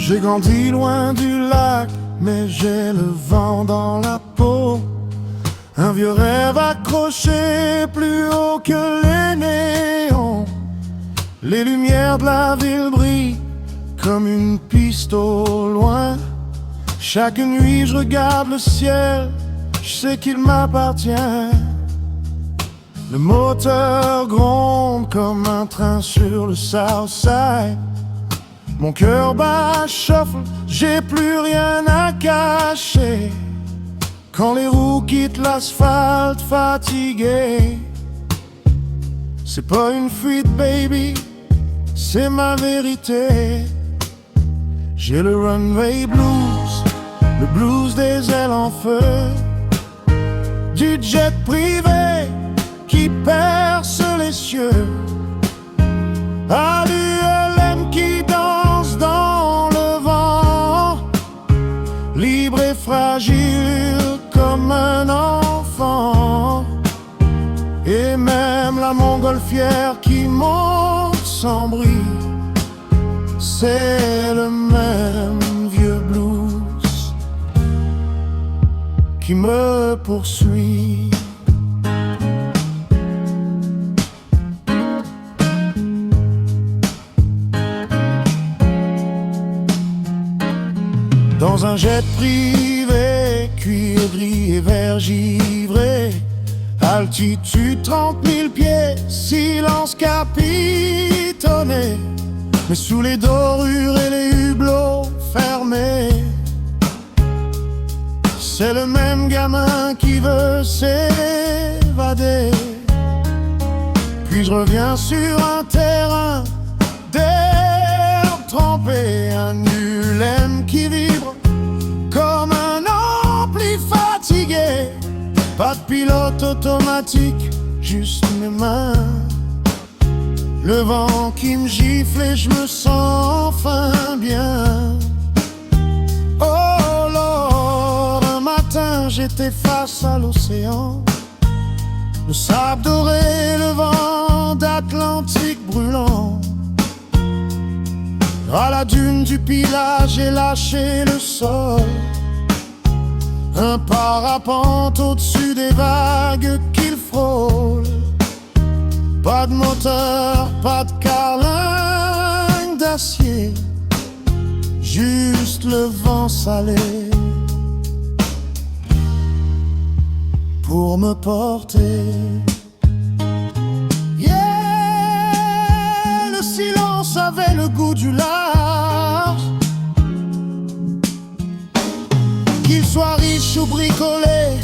J'ai grandi loin du lac, mais j'ai le vent dans la peau. Un vieux rêve accroché plus haut que les néons. Les lumières de la ville brillent comme une piste au loin. Chaque nuit je regarde le ciel, je sais qu'il m'appartient. Le moteur gronde comme un train sur le Southside. Mon cœur bat shuffle, j'ai plus rien à cacher. Quand les roues quittent l'asphalte fatigué, c'est pas une fuite baby, c'est ma vérité. J'ai le runway blues, le blues des ailes en feu, du jet privé qui perce les cieux, à l'ULM qui danse dans le vent, libre et fragile comme un enfant. Et même la montgolfière qui monte sans bruit, c'est le même vieux blues qui me poursuit. Dans un jet privé, cuir gris et vert givré, altitude 30 000 pieds, silence capitonné. Mais sous les dorures et les hublots fermés, c'est le même gamin qui veut s'évader. Puis je reviens sur un terrain d'herbe trempée, un ULM qui vibre comme un ampli fatigué. Pas de pilote automatique, juste mes mains. Le vent qui me gifle et je me sens enfin bien. Oh Lord, un matin j'étais face à l'océan, le sable doré, le vent d'Atlantique brûlant. À la dune du Pilat, j'ai lâché le sol, un parapente au-dessus des vagues qu'il frôle. Pas de moteur, pas de carlingue d'acier, juste le vent salé pour me porter. Yeah, le silence avait le goût du large. Qu'il soit riche ou bricolé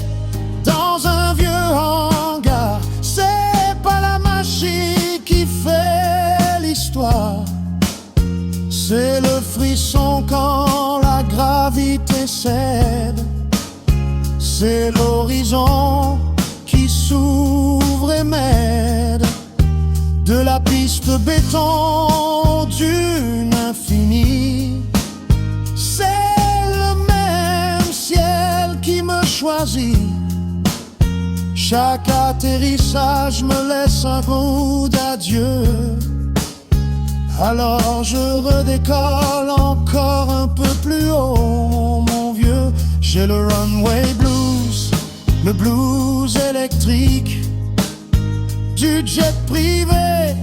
dans un vieux hangar, c'est pas la machine qui fait l'histoire, c'est le frisson quand la gravité cède. C'est l'horizon qui s'ouvre et m'aide, de la piste béton d'une infinie. C'est le même ciel qui me choisit. Chaque atterrissage me laisse un goût d'adieu. Alors je redécolle encore un peu plus haut, mon vieux. J'ai le runway blues, le blues électrique, du jet privé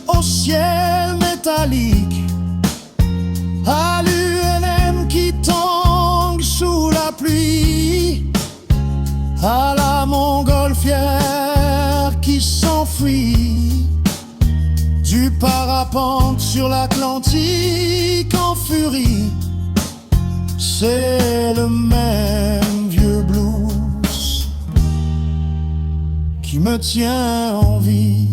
au ciel métallique, à l'ULM qui tangue sous la pluie, à la montgolfière qui s'enfuit, du parapente sur l'Atlantique en furie. C'est le même vieux blues qui me tient en vie.